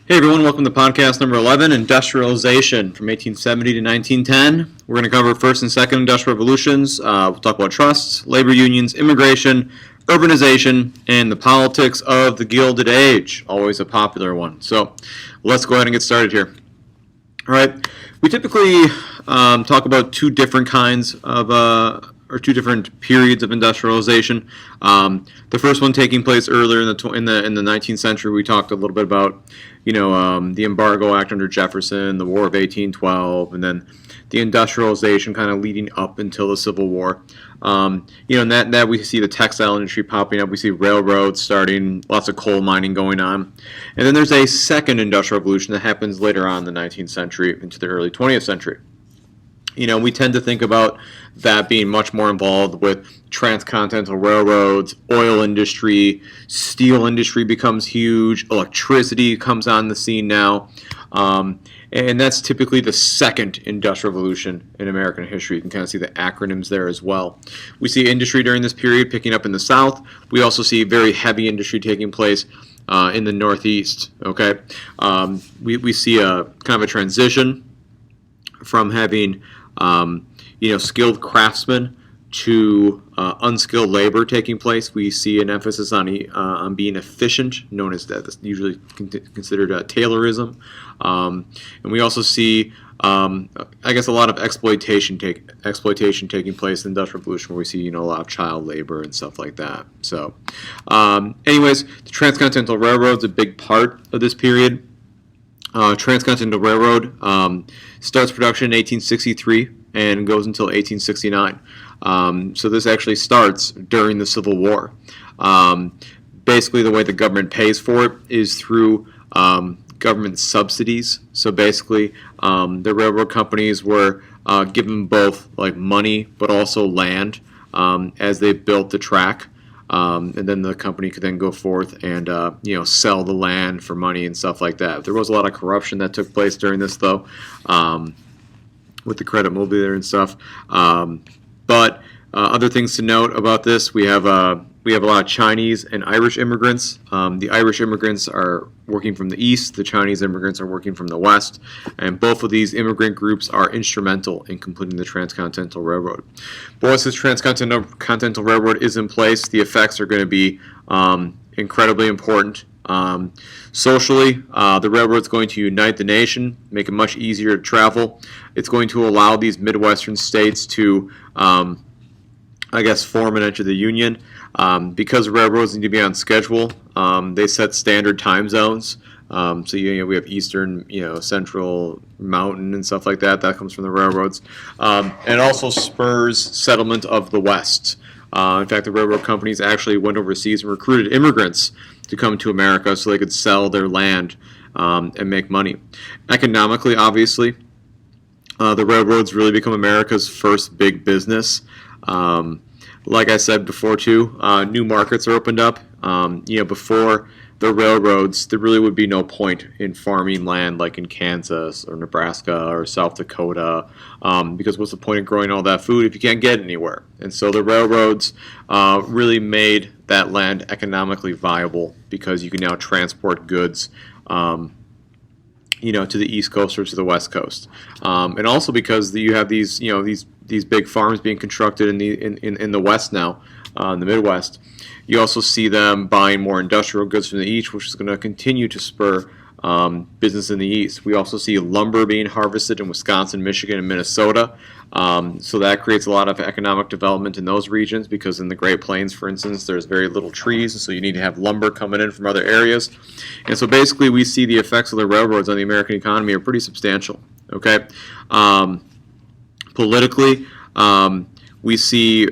Hey everyone, welcome to podcast number 11, Industrialization from 1870 to 1910. We're going to cover first and second industrial revolutions. We'll talk about trusts, labor unions, immigration, urbanization, and the politics of the Gilded Age, always a popular one. So let's go ahead and get started here. All right, we typically talk about two different kinds of or two different periods of industrialization. The first one taking place earlier in the 19th century. We talked a little bit about, the Embargo Act under Jefferson, the War of 1812, and then the industrialization kind of leading up until the Civil War. In that we see the textile industry popping up. We see railroads starting, lots of coal mining going on. And then there's a second industrial revolution that happens later on in the 19th century into the early 20th century. We tend to think about that being much more involved with transcontinental railroads, oil industry, steel industry becomes huge, electricity comes on the scene now, and that's typically the second industrial revolution in American history. You can kind of see the acronyms there as well. We see industry during this period picking up in the South. We also see very heavy industry taking place in the Northeast. Okay, we see a kind of a transition from having skilled craftsmen to unskilled labor taking place. We see an emphasis on being efficient, known as that. That's usually considered Taylorism, and we also see, a lot of exploitation taking place in the Industrial Revolution, where we see a lot of child labor and stuff like that. So, anyways, the Transcontinental Railroad is a big part of this period. Transcontinental Railroad starts production in 1863 and goes until 1869. So this actually starts during the Civil War. Basically, the way the government pays for it is through government subsidies. So basically, the railroad companies were given both money but also land as they built the track. And then the company could then go forth and sell the land for money and stuff like that. There was a lot of corruption that took place during this, though, with the credit mobilier and stuff. But other things to note about this, we have a lot of Chinese and Irish immigrants. The Irish immigrants are working from the east. The Chinese immigrants are working from the west. And both of these immigrant groups are instrumental in completing the Transcontinental Railroad. But once this Transcontinental Railroad is in place, the effects are going to be incredibly important. Socially, the railroad's going to unite the nation, make it much easier to travel. It's going to allow these Midwestern states to, form and enter the Union. Because railroads need to be on schedule, they set standard time zones. So we have Eastern, Central, Mountain, and stuff like that. That comes from the railroads, and it also spurs settlement of the West. In fact, the railroad companies actually went overseas and recruited immigrants to come to America so they could sell their land and make money. Economically, obviously, the railroads really become America's first big business. Like I said before, too, new markets are opened up. Before the railroads, there really would be no point in farming land like in Kansas or Nebraska or South Dakota, because what's the point of growing all that food if you can't get it anywhere? And so the railroads really made that land economically viable because you can now transport goods to the East Coast or to the West Coast, and also because you have these big farms being constructed in the West now, in the Midwest. You also see them buying more industrial goods from the East, which is going to continue to spur business in the East. We also see lumber being harvested in Wisconsin, Michigan, and Minnesota. So that creates a lot of economic development in those regions because in the Great Plains, for instance, there's very little trees, and so you need to have lumber coming in from other areas. And so basically we see the effects of the railroads on the American economy are pretty substantial. Okay, politically, we see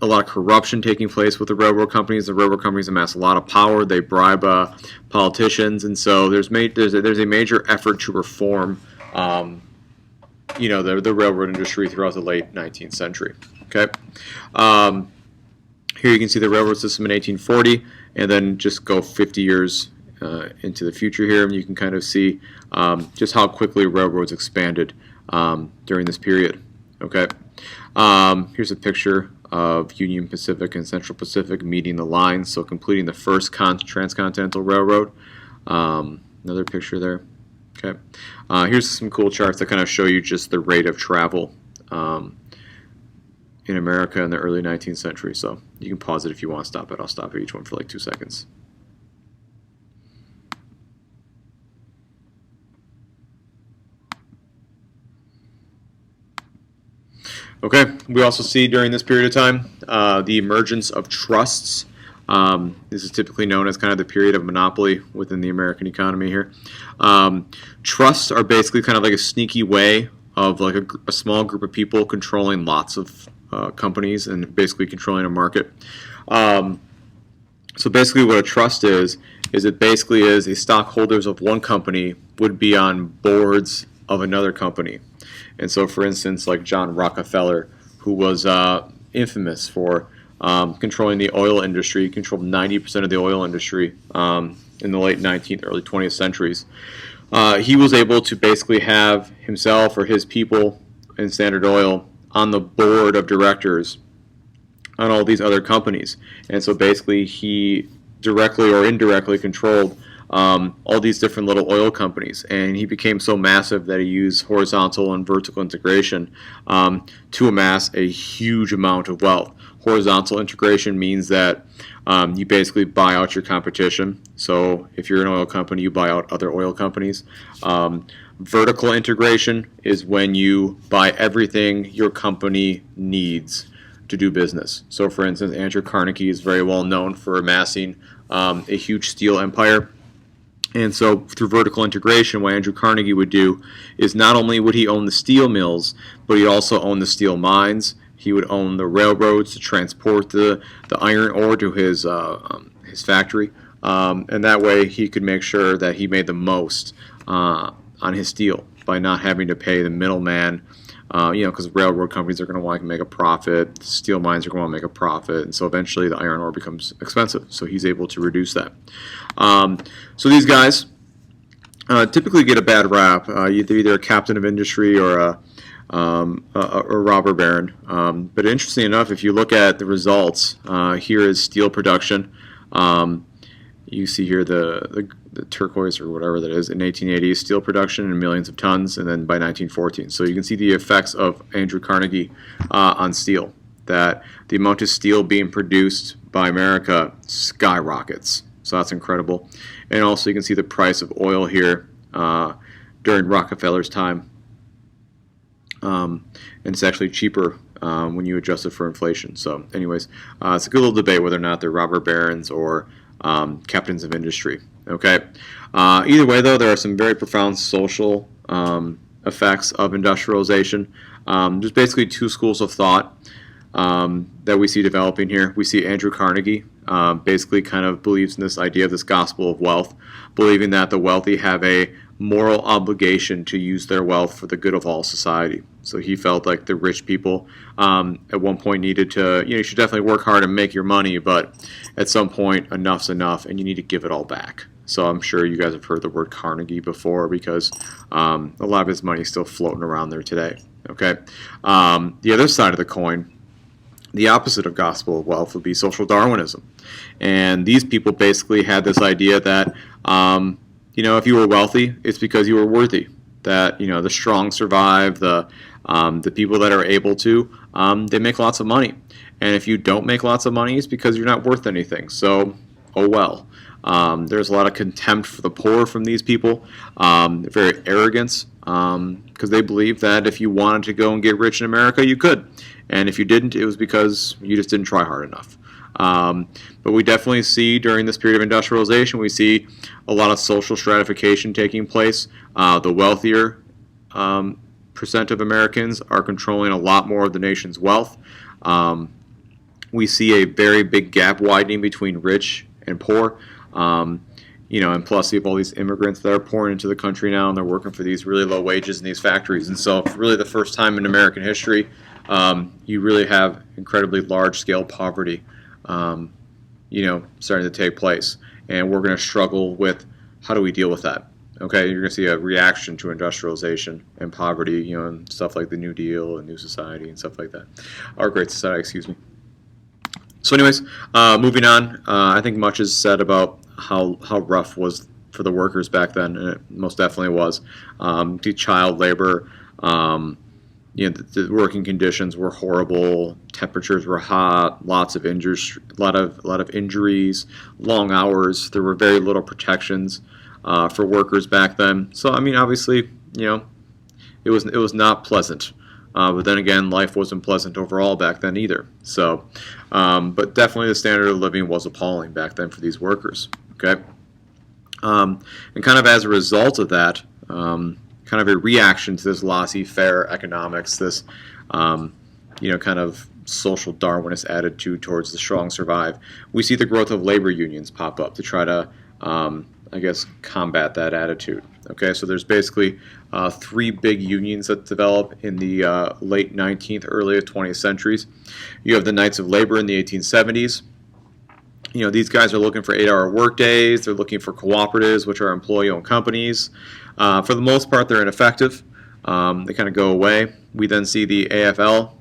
a lot of corruption taking place with the railroad companies. The railroad companies amass a lot of power. They bribe politicians, and so there's a major effort to reform, the railroad industry throughout the late 19th century. Okay, here you can see the railroad system in 1840, and then just go 50 years into the future here, and you can kind of see just how quickly railroads expanded during this period. Okay, here's a picture of Union Pacific and Central Pacific meeting the lines, so completing the first Transcontinental Railroad. Another picture there. Okay. Here's some cool charts that kind of show you just the rate of travel in America in the early 19th century. So you can pause it if you want to stop it. I'll stop each one for like 2 seconds. Okay, we also see during this period of time the emergence of trusts. This is typically known as kind of the period of monopoly within the American economy here. Trusts are basically kind of like a sneaky way of like a small group of people controlling lots of companies and basically controlling a market. So basically what a trust is it basically is the stockholders of one company would be on boards of another company. And so, for instance, like John Rockefeller, who was infamous for controlling the oil industry, controlled 90% of the oil industry in the late 19th, early 20th centuries. He was able to basically have himself or his people in Standard Oil on the board of directors on all these other companies. And so basically he directly or indirectly controlled all these different little oil companies, and he became so massive that he used horizontal and vertical integration to amass a huge amount of wealth. Horizontal integration means that you basically buy out your competition. So if you're an oil company, you buy out other oil companies. Vertical integration is when you buy everything your company needs to do business. So for instance, Andrew Carnegie is very well known for amassing a huge steel empire. And so through vertical integration, what Andrew Carnegie would do is not only would he own the steel mills, but he'd also own the steel mines. He would own the railroads to transport the iron ore to his factory. And that way he could make sure that he made the most on his steel by not having to pay the middleman. Because railroad companies are going to want to make a profit, steel mines are going to want to make a profit, and so eventually the iron ore becomes expensive. So he's able to reduce that. So these guys typically get a bad rap. They're either a captain of industry or a robber baron. But interestingly enough, if you look at the results, here is steel production. You see here the turquoise or whatever that is in 1880, steel production in millions of tons, and then by 1914. So you can see the effects of Andrew Carnegie on steel, that the amount of steel being produced by America skyrockets. So that's incredible. And also you can see the price of oil here during Rockefeller's time. And it's actually cheaper when you adjust it for inflation. So anyways, it's a good little debate whether or not they're robber barons or captains of industry. Okay. Either way, though, there are some very profound social effects of industrialization. There's basically two schools of thought that we see developing here. We see Andrew Carnegie basically kind of believes in this idea of this gospel of wealth, believing that the wealthy have a moral obligation to use their wealth for the good of all society. So he felt like the rich people at one point needed to, you should definitely work hard and make your money, but at some point enough's enough and you need to give it all back. So I'm sure you guys have heard the word Carnegie before because a lot of his money is still floating around there today. Okay. The other side of the coin, the opposite of gospel of wealth, would be social Darwinism. And these people basically had this idea that if you were wealthy, it's because you were worthy. That the strong survive, the people that are able to, they make lots of money. And if you don't make lots of money, it's because you're not worth anything. So, oh well. There's a lot of contempt for the poor from these people. Very arrogance, because they believe that if you wanted to go and get rich in America, you could. And if you didn't, it was because you just didn't try hard enough. But we definitely see during this period of industrialization, we see a lot of social stratification taking place. The wealthier percent of Americans are controlling a lot more of the nation's wealth. We see a very big gap widening between rich and poor. And plus you have all these immigrants that are pouring into the country now, and they're working for these really low wages in these factories. And so for really the first time in American history, you really have incredibly large-scale poverty, starting to take place. And we're going to struggle with how do we deal with that. Okay, you're going to see a reaction to industrialization and poverty, and stuff like the New Deal and New Society and stuff like that. Our Great Society, excuse me. So anyways, moving on, I think much is said about how rough was for the workers back then, and it most definitely was. The child labor, the working conditions were horrible. Temperatures were hot. Lots of injuries, a lot of injuries, long hours. There were very little protections for workers back then. So I mean, obviously, it was not pleasant. But then again, life wasn't pleasant overall back then either. So, but definitely the standard of living was appalling back then for these workers. Okay, and kind of as a result of that, kind of a reaction to this laissez-faire economics, this kind of social Darwinist attitude towards the strong survive, we see the growth of labor unions pop up to try to, combat that attitude. Okay, so there's basically 3 big unions that develop in the late 19th, early 20th centuries. You have the Knights of Labor in the 1870s. These guys are looking for 8-hour work days. They're looking for cooperatives, which are employee-owned companies. For the most part, they're ineffective. They kind of go away. We then see the AFL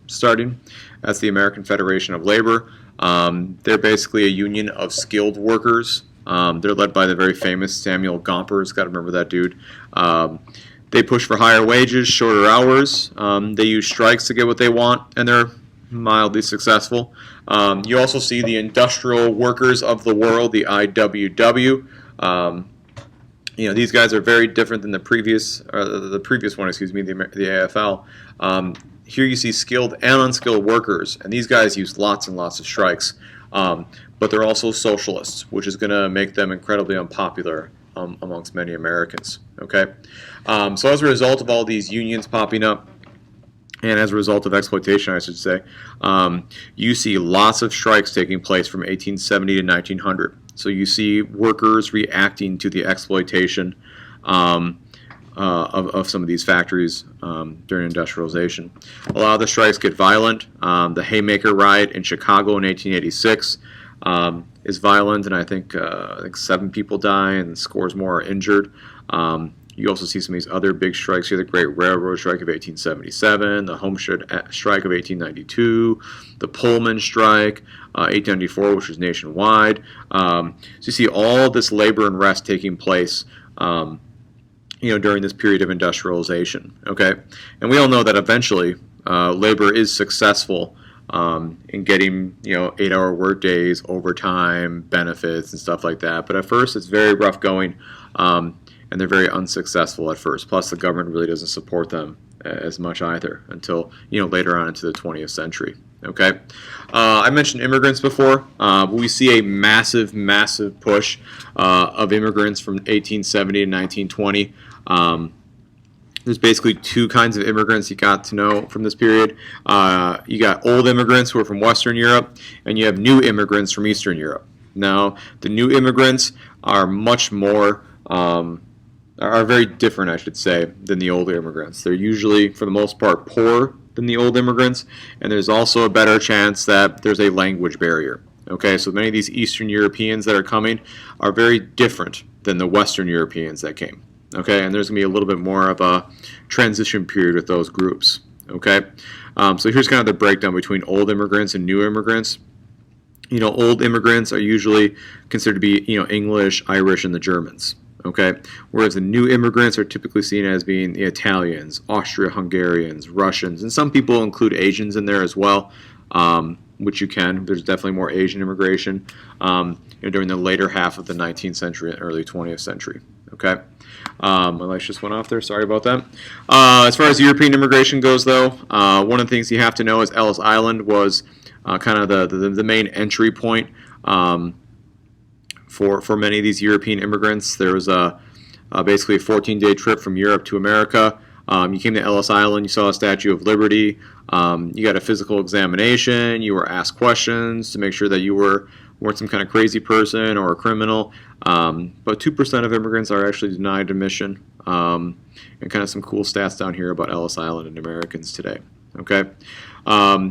starting. That's the American Federation of Labor. They're basically a union of skilled workers. They're led by the very famous Samuel Gompers. Got to remember that dude. They push for higher wages, shorter hours. They use strikes to get what they want, and they're mildly successful. You also see the Industrial Workers of the World, the IWW. These guys are very different than the previous one, the AFL. Here you see skilled and unskilled workers, and these guys use lots and lots of strikes. But they're also socialists, which is going to make them incredibly unpopular amongst many Americans. Okay, so as a result of all these unions popping up, and as a result of exploitation, I should say, you see lots of strikes taking place from 1870 to 1900. So you see workers reacting to the exploitation of some of these factories during industrialization. A lot of the strikes get violent. The Haymaker riot in Chicago in 1886 is violent, and I think 7 people die and scores more are injured. You also see some of these other big strikes here: the Great Railroad Strike of 1877, the Homestead Strike of 1892, the Pullman Strike, 1894, which was nationwide. So you see all this labor unrest taking place during this period of industrialization. Okay, and we all know that eventually labor is successful in getting 8-hour work days, overtime, benefits, and stuff like that. But at first, it's very rough going, and they're very unsuccessful at first. Plus, the government really doesn't support them as much either until later on into the 20th century. Okay, I mentioned immigrants before. We see a massive push of immigrants from 1870 to 1920. There's basically 2 kinds of immigrants you got to know from this period. You got old immigrants who are from Western Europe, and you have new immigrants from Eastern Europe. Now, the new immigrants are much more, are very different, I should say, than the old immigrants. They're usually, for the most part, poorer than the old immigrants, and there's also a better chance that there's a language barrier. Okay, so many of these Eastern Europeans that are coming are very different than the Western Europeans that came. Okay, and there's going to be a little bit more of a transition period with those groups. Okay, so here's kind of the breakdown between old immigrants and new immigrants. Old immigrants are usually considered to be, English, Irish, and the Germans. Okay, whereas the new immigrants are typically seen as being the Italians, Austro-Hungarians, Russians, and some people include Asians in there as well, which you can. There's definitely more Asian immigration during the later half of the 19th century and early 20th century. Okay, my lights just went off there. Sorry about that. As far as European immigration goes, though, one of the things you have to know is Ellis Island was kind of the main entry point for many of these European immigrants. There was basically a 14-day trip from Europe to America. You came to Ellis Island, you saw a Statue of Liberty, you got a physical examination, you were asked questions to make sure that you weren't some kind of crazy person or a criminal. But 2% of immigrants are actually denied admission, and kind of some cool stats down here about Ellis Island and Americans today. Okay,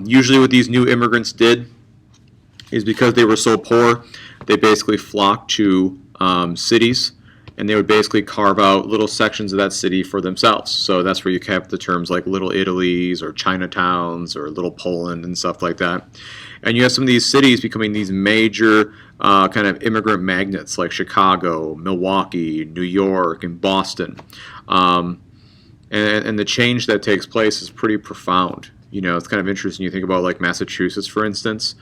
usually what these new immigrants did is because they were so poor, they basically flocked to cities, and they would basically carve out little sections of that city for themselves. So that's where you have the terms like Little Italies or Chinatowns or Little Poland and stuff like that. And you have some of these cities becoming these major kind of immigrant magnets like Chicago, Milwaukee, New York, and Boston. And the change that takes place is pretty profound. It's kind of interesting. You think about like Massachusetts, for instance.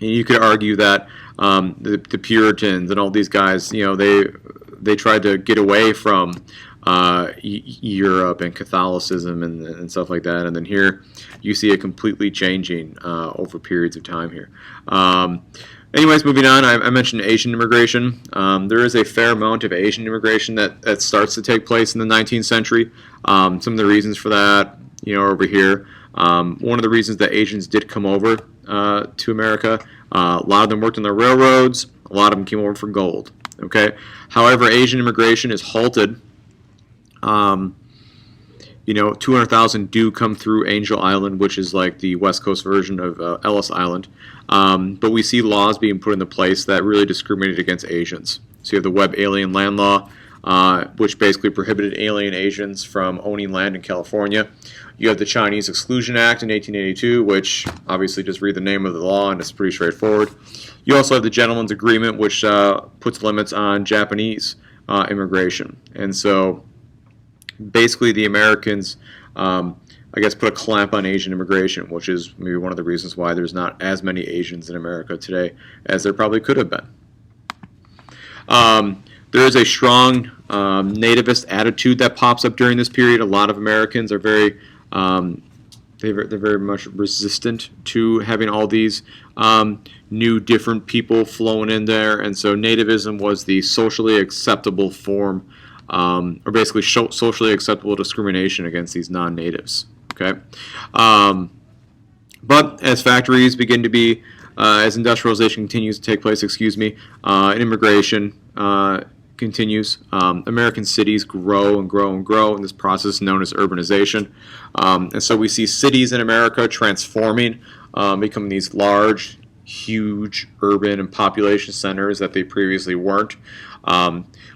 You could argue that the Puritans and all these guys, they tried to get away from Europe and Catholicism and stuff like that. And then here you see it completely changing over periods of time here. Anyways, moving on, I mentioned Asian immigration. There is a fair amount of Asian immigration that starts to take place in the 19th century. Some of the reasons for that, over here. One of the reasons that Asians did come over to America, a lot of them worked on the railroads, a lot of them came over for gold. Okay. However, Asian immigration is halted. 200,000 do come through Angel Island, which is like the West Coast version of Ellis Island. But we see laws being put into place that really discriminated against Asians. So you have the Webb Alien Land Law, which basically prohibited alien Asians from owning land in California. You have the Chinese Exclusion Act in 1882, which obviously just read the name of the law and it's pretty straightforward. You also have the Gentleman's Agreement, which puts limits on Japanese immigration. And so basically the Americans, put a clamp on Asian immigration, which is maybe one of the reasons why there's not as many Asians in America today as there probably could have been. There is a strong nativist attitude that pops up during this period. A lot of Americans are they're very much resistant to having all these new different people flowing in there, and so nativism was the socially acceptable form, or basically socially acceptable discrimination against these non-natives. Okay, but as factories begin to be, as industrialization continues to take place, and immigration continues, American cities grow and grow and grow in this process known as urbanization. And so we see cities in America transforming, becoming these large, huge urban and population centers that they previously weren't.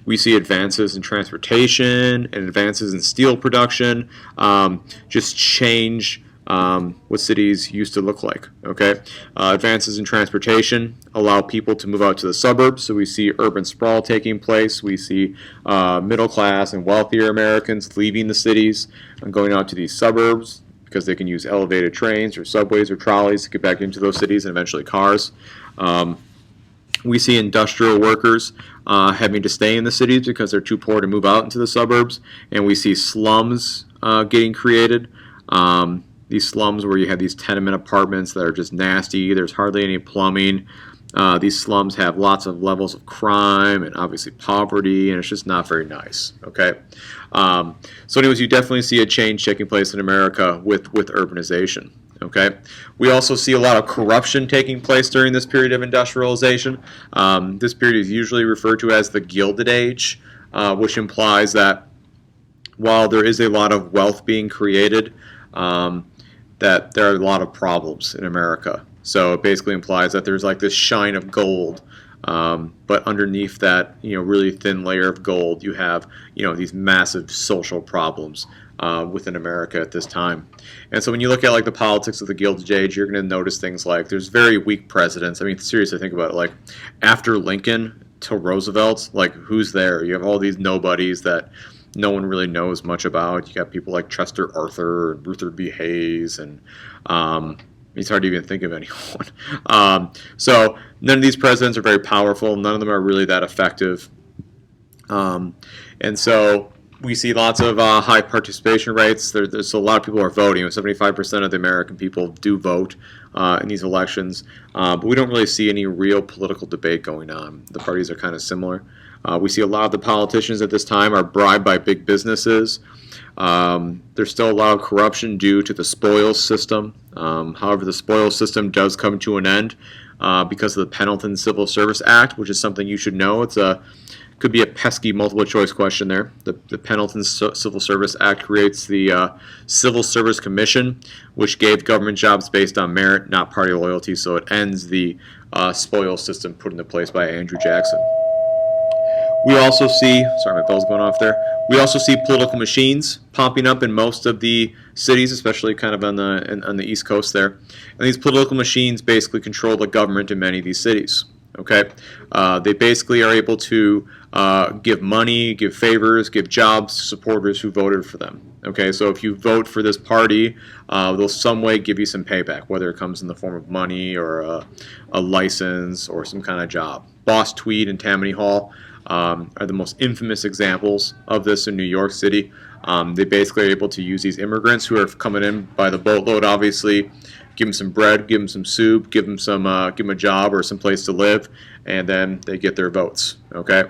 We see advances in transportation and advances in steel production just change what cities used to look like. Okay, advances in transportation allow people to move out to the suburbs, so we see urban sprawl taking place. We see middle class and wealthier Americans leaving the cities and going out to these suburbs because they can use elevated trains or subways or trolleys to get back into those cities and eventually cars. We see industrial workers having to stay in the cities because they're too poor to move out into the suburbs, and we see slums getting created. These slums where you have these tenement apartments that are just nasty. There's hardly any plumbing. These slums have lots of levels of crime and obviously poverty, and it's just not very nice. Okay, so anyways, you definitely see a change taking place in America with urbanization. Okay, we also see a lot of corruption taking place during this period of industrialization. This period is usually referred to as the Gilded Age, which implies that while there is a lot of wealth being created, that there are a lot of problems in America. So it basically implies that there's like this shine of gold, but underneath that, really thin layer of gold, you have, these massive social problems within America at this time. And so when you look at like the politics of the Gilded Age, you're going to notice things like there's very weak presidents. I mean, seriously, think about it. Like after Lincoln till Roosevelt, like who's there? You have all these nobodies that no one really knows much about. You got people like Chester Arthur and Ruther B. Hayes, and it's hard to even think of anyone. So none of these presidents are very powerful. None of them are really that effective. And so we see lots of high participation rates. There's a lot of people are voting. 75% of the American people do vote in these elections, but we don't really see any real political debate going on. The parties are kind of similar. We see a lot of the politicians at this time are bribed by big businesses. There's still a lot of corruption due to the spoils system. However, the spoils system does come to an end because of the Pendleton Civil Service Act, which is something you should know. Could be a pesky multiple choice question there. The Pendleton Civil Service Act creates the Civil Service Commission, which gave government jobs based on merit, not party loyalty. So it ends the spoils system put into place by Andrew Jackson. We also see, sorry, my bell's going off there. We also see political machines popping up in most of the cities, especially kind of on the East Coast there. And these political machines basically control the government in many of these cities. Okay, they basically are able to give money, give favors, give jobs to supporters who voted for them. Okay, so if you vote for this party, they'll some way give you some payback, whether it comes in the form of money or a license or some kind of job. Boss Tweed and Tammany Hall are the most infamous examples of this in New York City. They basically are able to use these immigrants who are coming in by the boatload, obviously, give them some bread, give them some soup, give them a job or some place to live, and then they get their votes. Okay.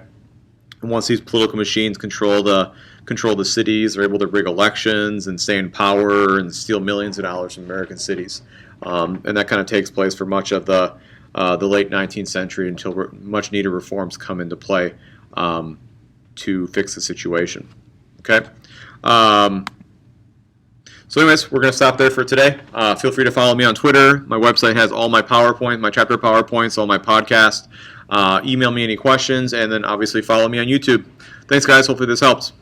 And once these political machines control the cities, they're able to rig elections and stay in power and steal millions of dollars from American cities. And that kind of takes place for much of the late 19th century until much needed reforms come into play to fix the situation. Okay. So anyways, we're going to stop there for today. Feel free to follow me on Twitter. My website has all my PowerPoint, my chapter PowerPoints, all my podcasts. Email me any questions, and then obviously follow me on YouTube. Thanks, guys. Hopefully this helps.